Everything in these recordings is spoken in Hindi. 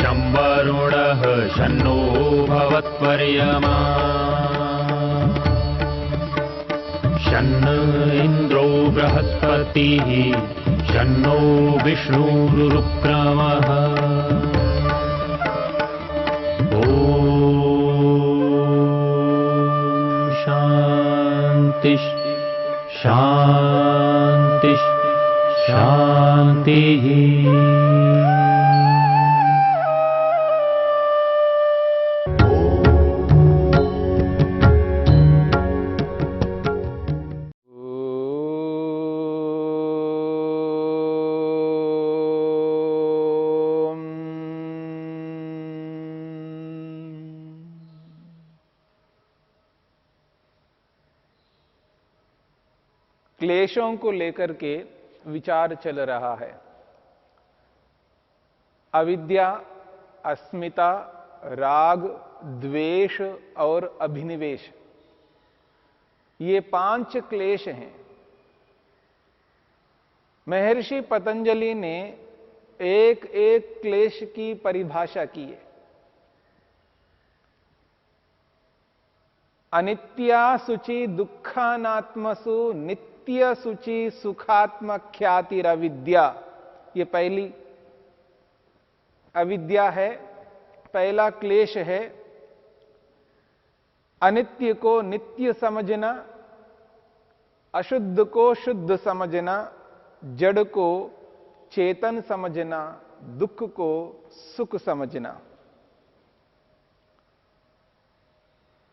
शं वरुणः शन्नो भवत्पर्यमा शन्न इन्द्रो बृहस्पतिः शन्नो विष्णुरुक्रमः ॐ शान्ति शान्ति शान्तिः। क्लेशों को लेकर के विचार चल रहा है। अविद्या, अस्मिता, राग, द्वेष और अभिनिवेश, ये 5 क्लेश हैं। महर्षि पतंजलि ने एक एक क्लेश की परिभाषा की है। अनित्या शुचि दुखानात्मसु नित्य शुचि सुखात्म ख्यातिरविद्या, ये पहली अविद्या है, पहला क्लेश है। अनित्य को नित्य समझना, अशुद्ध को शुद्ध समझना, जड़ को चेतन समझना, दुख को सुख समझना।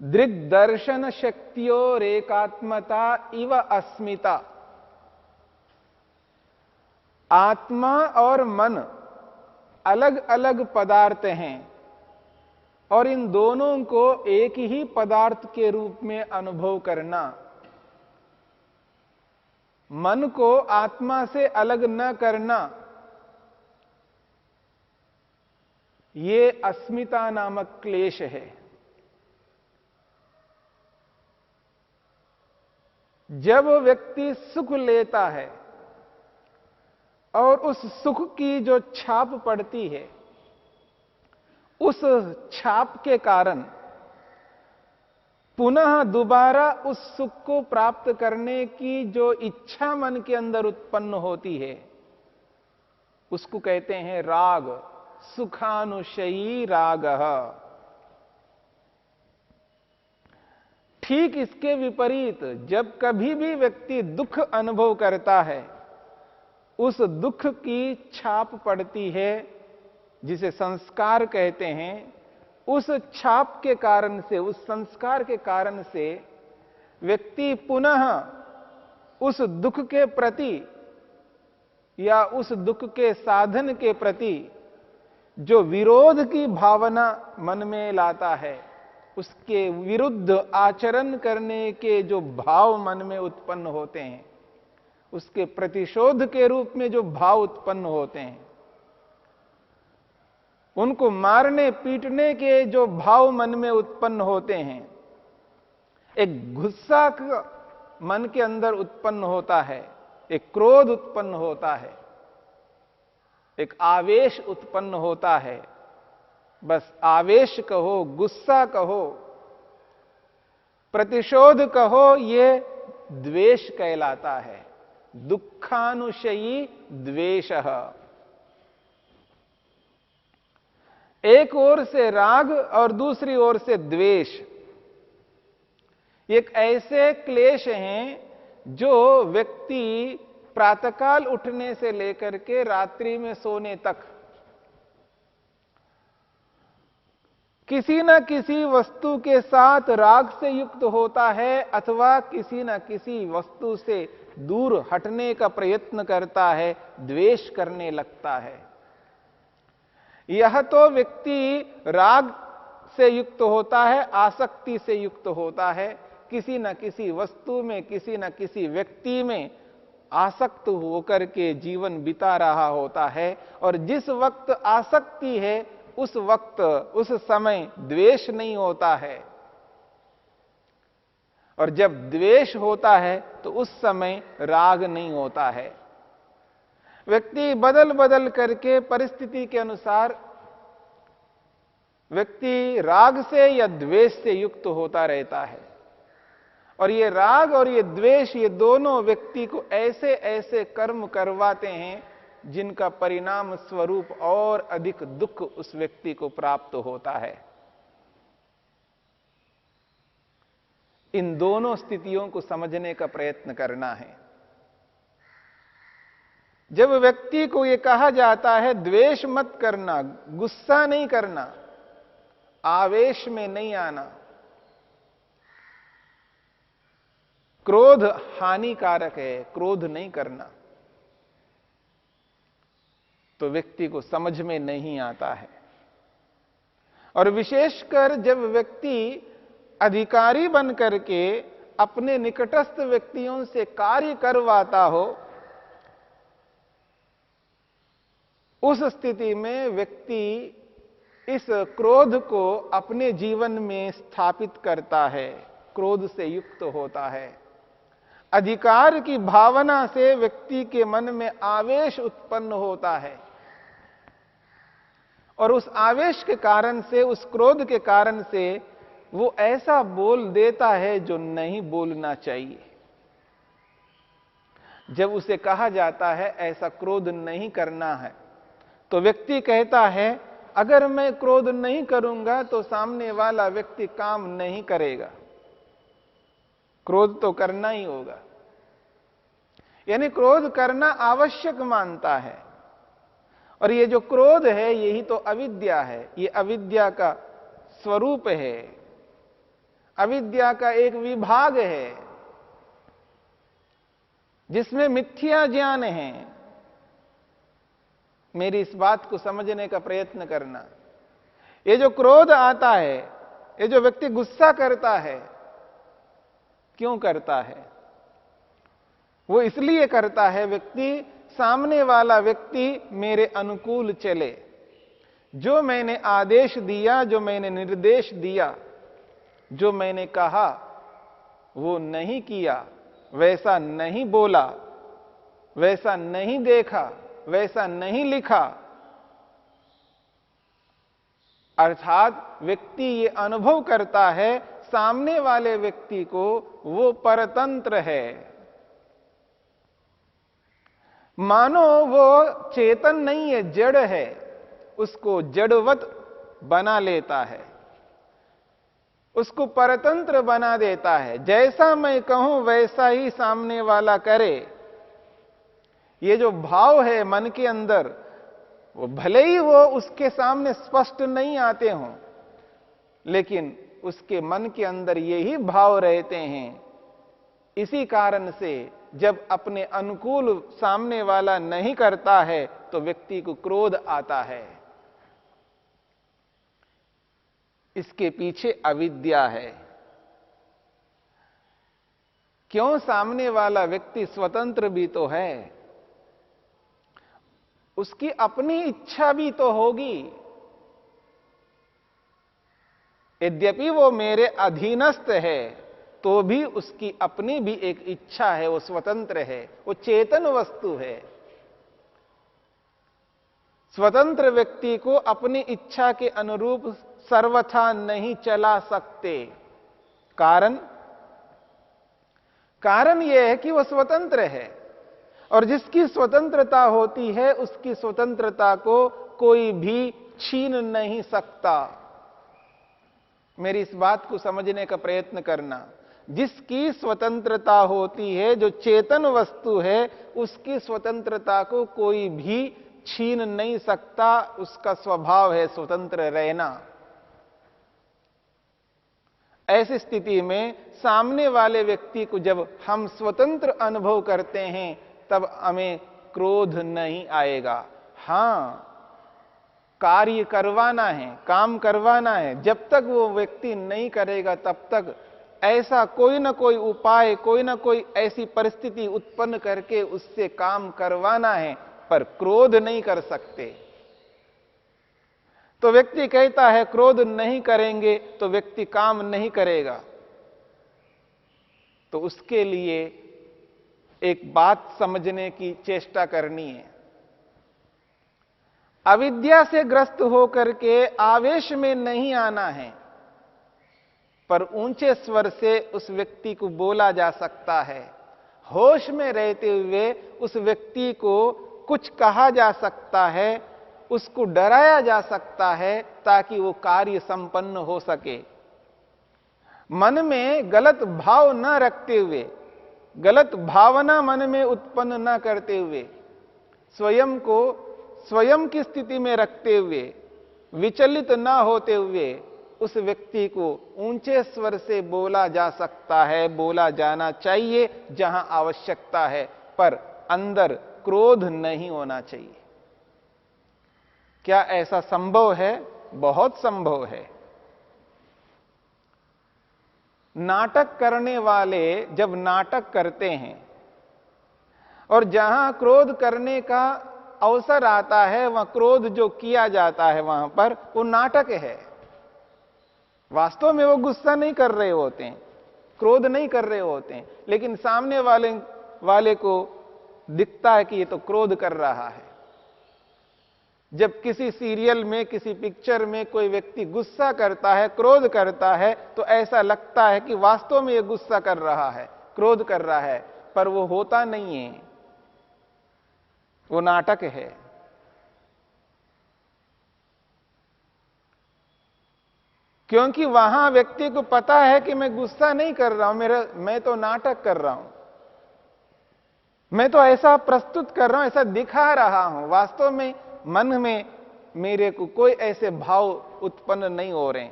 दृग्दर्शन शक्तियों एकात्मता इव अस्मिता। आत्मा और मन अलग अलग पदार्थ हैं और इन दोनों को एक ही पदार्थ के रूप में अनुभव करना, मन को आत्मा से अलग न करना, ये अस्मिता नामक क्लेश है। जब व्यक्ति सुख लेता है और उस सुख की जो छाप पड़ती है, उस छाप के कारण पुनः दोबारा उस सुख को प्राप्त करने की जो इच्छा मन के अंदर उत्पन्न होती है, उसको कहते हैं राग, सुखानुशयी रागः। ठीक इसके विपरीत जब कभी भी व्यक्ति दुख अनुभव करता है, उस दुख की छाप पड़ती है, जिसे संस्कार कहते हैं। उस छाप के कारण से, उस संस्कार के कारण से व्यक्ति पुनः उस दुख के प्रति या उस दुख के साधन के प्रति जो विरोध की भावना मन में लाता है, उसके विरुद्ध आचरण करने के जो भाव मन में उत्पन्न होते हैं, उसके प्रतिशोध के रूप में जो भाव उत्पन्न होते हैं, उनको मारने पीटने के जो भाव मन में उत्पन्न होते हैं, एक गुस्सा मन के अंदर उत्पन्न होता है, एक क्रोध उत्पन्न होता है, एक आवेश उत्पन्न होता है। बस आवेश कहो, गुस्सा कहो, प्रतिशोध कहो, ये द्वेष कहलाता है। दुखानुशयी द्वेषः। एक ओर से राग और दूसरी ओर से द्वेष, एक ऐसे क्लेश हैं जो व्यक्ति प्रातःकाल उठने से लेकर के रात्रि में सोने तक किसी न किसी वस्तु के साथ राग से युक्त होता है अथवा किसी न किसी वस्तु से दूर हटने का प्रयत्न करता है, द्वेष करने लगता है। यह तो व्यक्ति राग से युक्त होता है, आसक्ति से युक्त होता है, किसी न किसी वस्तु में, किसी न किसी व्यक्ति में आसक्त होकर के जीवन बिता रहा होता है। और जिस वक्त आसक्ति है, उस वक्त, उस समय द्वेष नहीं होता है, और जब द्वेष होता है तो उस समय राग नहीं होता है। व्यक्ति बदल बदल करके परिस्थिति के अनुसार व्यक्ति राग से या द्वेष से युक्त होता रहता है। और ये राग और ये द्वेष, ये दोनों व्यक्ति को ऐसे ऐसे कर्म करवाते हैं जिनका परिणाम स्वरूप और अधिक दुख उस व्यक्ति को प्राप्त होता है। इन दोनों स्थितियों को समझने का प्रयत्न करना है। जब व्यक्ति को यह कहा जाता है द्वेष मत करना, गुस्सा नहीं करना, आवेश में नहीं आना, क्रोध हानिकारक है, क्रोध नहीं करना, तो व्यक्ति को समझ में नहीं आता है। और विशेषकर जब व्यक्ति अधिकारी बन करके अपने निकटस्थ व्यक्तियों से कार्य करवाता हो, उस स्थिति में व्यक्ति इस क्रोध को अपने जीवन में स्थापित करता है, क्रोध से युक्त होता है। अधिकार की भावना से व्यक्ति के मन में आवेश उत्पन्न होता है और उस आवेश के कारण से, उस क्रोध के कारण से वो ऐसा बोल देता है जो नहीं बोलना चाहिए। जब उसे कहा जाता है ऐसा क्रोध नहीं करना है, तो व्यक्ति कहता है अगर मैं क्रोध नहीं करूंगा तो सामने वाला व्यक्ति काम नहीं करेगा, क्रोध तो करना ही होगा। यानी क्रोध करना आवश्यक मानता है। और ये जो क्रोध है यही तो अविद्या है, ये अविद्या का स्वरूप है, अविद्या का एक विभाग है जिसमें मिथ्या ज्ञान है। मेरी इस बात को समझने का प्रयत्न करना। ये जो क्रोध आता है, ये जो व्यक्ति गुस्सा करता है, क्यों करता है? वो इसलिए करता है व्यक्ति, सामने वाला व्यक्ति मेरे अनुकूल चले, जो मैंने आदेश दिया, जो मैंने निर्देश दिया, जो मैंने कहा वो नहीं किया, वैसा नहीं बोला, वैसा नहीं देखा, वैसा नहीं लिखा। अर्थात व्यक्ति ये अनुभव करता है सामने वाले व्यक्ति को वो परतंत्र है, मानो वो चेतन नहीं है, जड़ है, उसको जड़वत बना लेता है, उसको परतंत्र बना देता है। जैसा मैं कहूं वैसा ही सामने वाला करे। ये जो भाव है मन के अंदर, वो भले ही वो उसके सामने स्पष्ट नहीं आते हों, लेकिन उसके मन के अंदर यही भाव रहते हैं। इसी कारण से जब अपने अनुकूल सामने वाला नहीं करता है तो व्यक्ति को क्रोध आता है। इसके पीछे अविद्या है। क्यों? सामने वाला व्यक्ति स्वतंत्र भी तो है, उसकी अपनी इच्छा भी तो होगी। यद्यपि वो मेरे अधीनस्थ है तो भी उसकी अपनी भी एक इच्छा है, वो स्वतंत्र है, वो चेतन वस्तु है। स्वतंत्र व्यक्ति को अपनी इच्छा के अनुरूप सर्वथा नहीं चला सकते। कारण यह है कि वह स्वतंत्र है, और जिसकी स्वतंत्रता होती है उसकी स्वतंत्रता को कोई भी छीन नहीं सकता। मेरी इस बात को समझने का प्रयत्न करना। जिसकी स्वतंत्रता होती है, जो चेतन वस्तु है, उसकी स्वतंत्रता को कोई भी छीन नहीं सकता। उसका स्वभाव है स्वतंत्र रहना। ऐसी स्थिति में सामने वाले व्यक्ति को जब हम स्वतंत्र अनुभव करते हैं तब हमें क्रोध नहीं आएगा। हां, कार्य करवाना है, काम करवाना है, जब तक वो व्यक्ति नहीं करेगा तब तक ऐसा कोई ना कोई उपाय, कोई ना कोई ऐसी परिस्थिति उत्पन्न करके उससे काम करवाना है, पर क्रोध नहीं कर सकते। तो व्यक्ति कहता है क्रोध नहीं करेंगे तो व्यक्ति काम नहीं करेगा। तो उसके लिए एक बात समझने की चेष्टा करनी है। अविद्या से ग्रस्त होकर के आवेश में नहीं आना है, पर ऊंचे स्वर से उस व्यक्ति को बोला जा सकता है। होश में रहते हुए उस व्यक्ति को कुछ कहा जा सकता है, उसको डराया जा सकता है ताकि वो कार्य संपन्न हो सके। मन में गलत भाव न रखते हुए, गलत भावना मन में उत्पन्न न करते हुए, स्वयं को स्वयं की स्थिति में रखते हुए, विचलित न होते हुए उस व्यक्ति को ऊंचे स्वर से बोला जा सकता है, बोला जाना चाहिए जहां आवश्यकता है, पर अंदर क्रोध नहीं होना चाहिए। क्या ऐसा संभव है? बहुत संभव है। नाटक करने वाले जब नाटक करते हैं और जहां क्रोध करने का अवसर आता है, वहां क्रोध जो किया जाता है वहां पर वो नाटक है। वास्तव में वो गुस्सा नहीं कर रहे होते हैं, क्रोध नहीं कर रहे होते हैं, लेकिन सामने वाले को दिखता है कि ये तो क्रोध कर रहा है। जब किसी सीरियल में, किसी पिक्चर में कोई व्यक्ति गुस्सा करता है, क्रोध करता है, तो ऐसा लगता है कि वास्तव में ये गुस्सा कर रहा है, क्रोध कर रहा है, पर वो होता नहीं है, वो नाटक है। क्योंकि वहां व्यक्ति को पता है कि मैं गुस्सा नहीं कर रहा हूं, मैं तो नाटक कर रहा हूं, मैं तो ऐसा प्रस्तुत कर रहा हूं, ऐसा दिखा रहा हूं। वास्तव में मन में मेरे को कोई ऐसे भाव उत्पन्न नहीं हो रहे।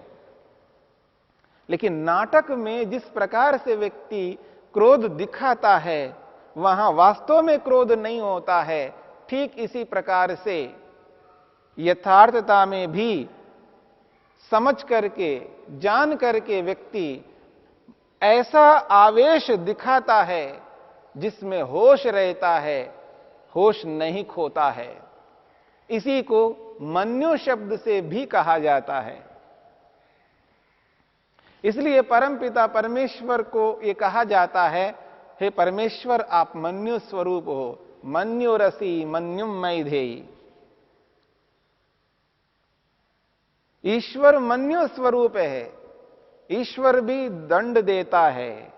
लेकिन नाटक में जिस प्रकार से व्यक्ति क्रोध दिखाता है, वहां वास्तव में क्रोध नहीं होता है। ठीक इसी प्रकार से यथार्थता में भी समझ करके, जान करके व्यक्ति ऐसा आवेश दिखाता है जिसमें होश रहता है, होश नहीं खोता है। इसी को मन्यो शब्द से भी कहा जाता है। इसलिए परमपिता परमेश्वर को यह कहा जाता है, हे परमेश्वर आप मन्यु स्वरूप हो, मन्यो रसी मन्युम मैधेयी। ईश्वर मन्यो स्वरूप है। ईश्वर भी दंड देता है।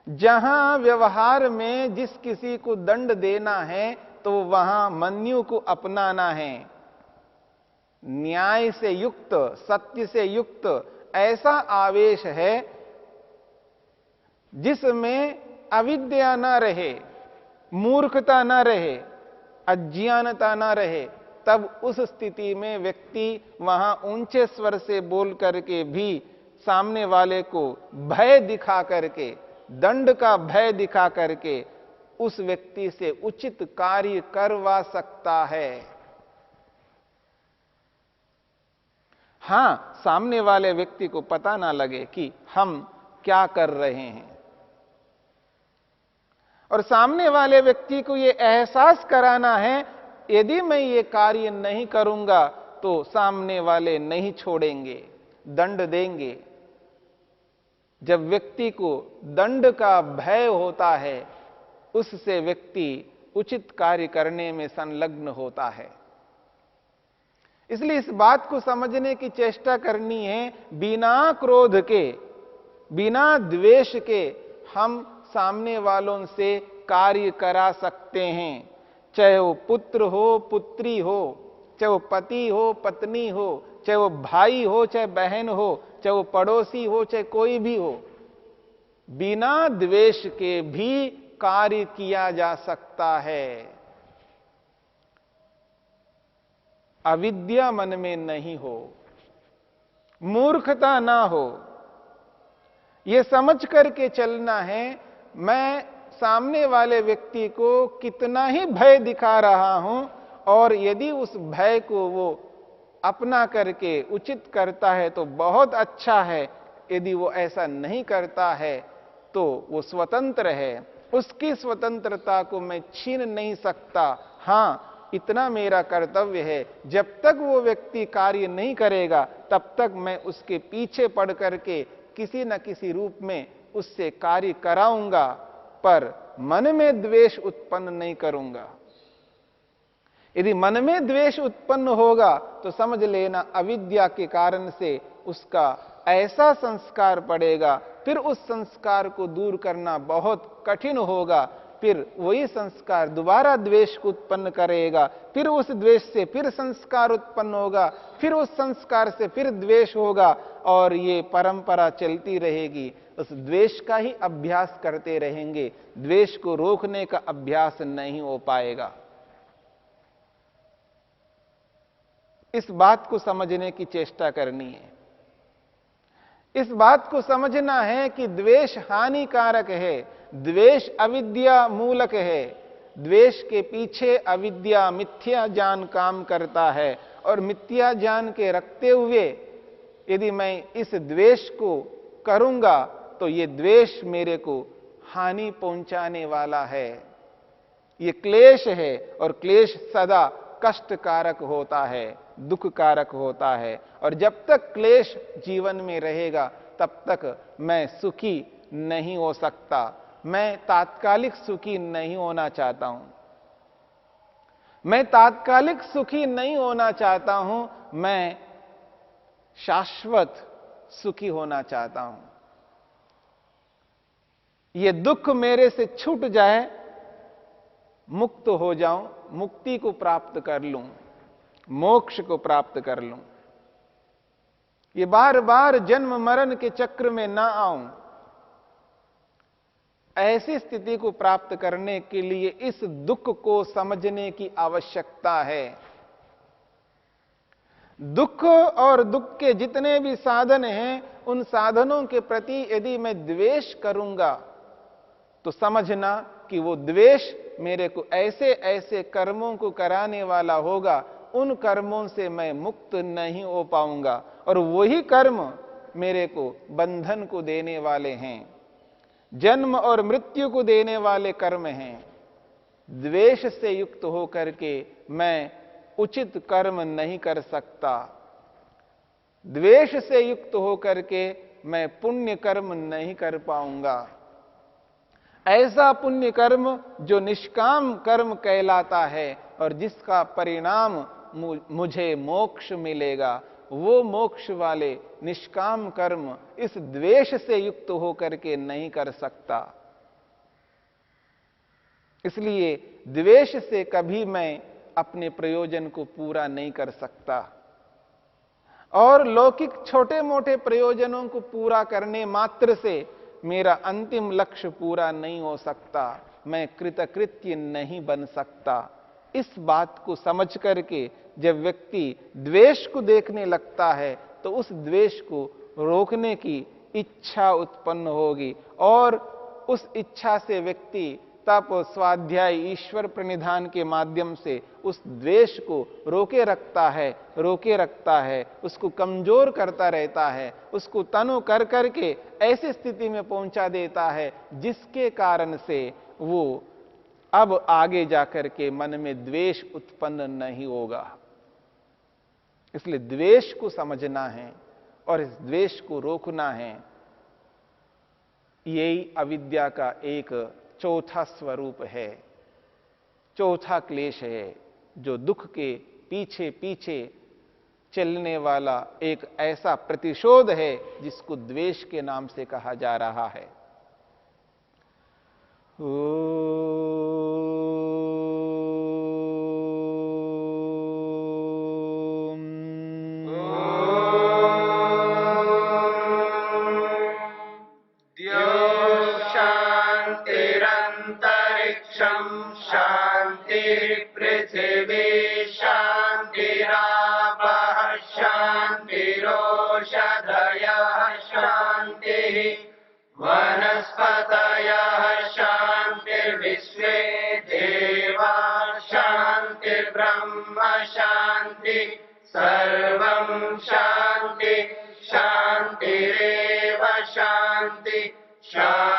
जहां व्यवहार में जिस किसी को दंड देना है तो वहां मन्यु को अपनाना है। न्याय से युक्त, सत्य से युक्त ऐसा आवेश है जिसमें अविद्या ना रहे, मूर्खता ना रहे, अज्ञानता ना रहे। तब उस स्थिति में व्यक्ति वहां ऊंचे स्वर से बोल करके भी सामने वाले को भय दिखा करके, दंड का भय दिखा करके उस व्यक्ति से उचित कार्य करवा सकता है। हां, सामने वाले व्यक्ति को पता ना लगे कि हम क्या कर रहे हैं, और सामने वाले व्यक्ति को यह एहसास कराना है यदि मैं ये कार्य नहीं करूंगा तो सामने वाले नहीं छोड़ेंगे, दंड देंगे। जब व्यक्ति को दंड का भय होता है, उससे व्यक्ति उचित कार्य करने में संलग्न होता है। इसलिए इस बात को समझने की चेष्टा करनी है, बिना क्रोध के, बिना द्वेष के हम सामने वालों से कार्य करा सकते हैं। चाहे वो पुत्र हो, पुत्री हो, चाहे वो पति हो, पत्नी हो, चाहे वो भाई हो, चाहे बहन हो, चाहे वो पड़ोसी हो, चाहे कोई भी हो, बिना द्वेष के भी कार्य किया जा सकता है। अविद्या मन में नहीं हो, मूर्खता ना हो, यह समझ करके चलना है मैं सामने वाले व्यक्ति को कितना ही भय दिखा रहा हूं, और यदि उस भय को वो अपना करके उचित करता है तो बहुत अच्छा है, यदि वो ऐसा नहीं करता है तो वो स्वतंत्र है, उसकी स्वतंत्रता को मैं छीन नहीं सकता। हां, इतना मेरा कर्तव्य है, जब तक वो व्यक्ति कार्य नहीं करेगा तब तक मैं उसके पीछे पड़ करके किसी न किसी रूप में उससे कार्य कराऊंगा, पर मन में द्वेष उत्पन्न नहीं करूंगा। यदि मन में द्वेष उत्पन्न होगा तो समझ लेना अविद्या के कारण से उसका ऐसा संस्कार पड़ेगा, फिर उस संस्कार को दूर करना बहुत कठिन होगा। फिर वही संस्कार दोबारा द्वेष को उत्पन्न करेगा, फिर उस द्वेष से फिर संस्कार उत्पन्न होगा, फिर उस संस्कार से फिर द्वेष होगा, और ये परंपरा चलती रहेगी। उस द्वेष का ही अभ्यास करते रहेंगे, द्वेष को रोकने का अभ्यास नहीं हो पाएगा। इस बात को समझने की चेष्टा करनी है। इस बात को समझना है कि द्वेष हानिकारक है, द्वेष अविद्या मूलक है। द्वेष के पीछे अविद्या मिथ्या ज्ञान काम करता है, और मिथ्या ज्ञान के रखते हुए यदि मैं इस द्वेष को करूंगा तो ये द्वेष मेरे को हानि पहुंचाने वाला है। ये क्लेश है, और क्लेश सदा कष्टकारक होता है, दुखकारक होता है। और जब तक क्लेश जीवन में रहेगा तब तक मैं सुखी नहीं हो सकता। मैं तात्कालिक सुखी नहीं होना चाहता हूं। मैं तात्कालिक सुखी नहीं होना चाहता हूं, मैं शाश्वत सुखी होना चाहता हूं। ये दुख मेरे से छूट जाए, मुक्त हो जाऊं, मुक्ति को प्राप्त कर लूं, मोक्ष को प्राप्त कर लूं। ये बार बार जन्म मरण के चक्र में ना आऊं। ऐसी स्थिति को प्राप्त करने के लिए इस दुख को समझने की आवश्यकता है। दुख और दुख के जितने भी साधन हैं, उन साधनों के प्रति यदि मैं द्वेष करूंगा तो समझना कि वो द्वेष मेरे को ऐसे ऐसे कर्मों को कराने वाला होगा, उन कर्मों से मैं मुक्त नहीं हो पाऊंगा, और वही कर्म मेरे को बंधन को देने वाले हैं, जन्म और मृत्यु को देने वाले कर्म हैं। द्वेष से युक्त होकर के मैं उचित कर्म नहीं कर सकता। द्वेष से युक्त होकर के मैं पुण्य कर्म नहीं कर पाऊंगा। ऐसा पुण्य कर्म जो निष्काम कर्म कहलाता है और जिसका परिणाम मुझे मोक्ष मिलेगा, वो मोक्ष वाले निष्काम कर्म इस द्वेष से युक्त होकर के नहीं कर सकता। इसलिए द्वेष से कभी मैं अपने प्रयोजन को पूरा नहीं कर सकता, और लौकिक छोटे मोटे प्रयोजनों को पूरा करने मात्र से मेरा अंतिम लक्ष्य पूरा नहीं हो सकता, मैं कृतकृत्य नहीं बन सकता। इस बात को समझ करके जब व्यक्ति द्वेष को देखने लगता है तो उस द्वेष को रोकने की इच्छा उत्पन्न होगी, और उस इच्छा से व्यक्ति तप स्वाध्याय ईश्वर प्रणिधान के माध्यम से उस द्वेष को रोके रखता है, उसको कमजोर करता रहता है, उसको तनु कर करके ऐसी स्थिति में पहुंचा देता है जिसके कारण से वो अब आगे जाकर के मन में द्वेष उत्पन्न नहीं होगा। इसलिए द्वेष को समझना है और इस द्वेष को रोकना है। यही अविद्या का एक चौथा स्वरूप है, चौथा क्लेश है, जो दुख के पीछे पीछे चलने वाला एक ऐसा प्रतिशोध है जिसको द्वेष के नाम से कहा जा रहा है। सर्वं शांति शांतिरेव शांति शांति।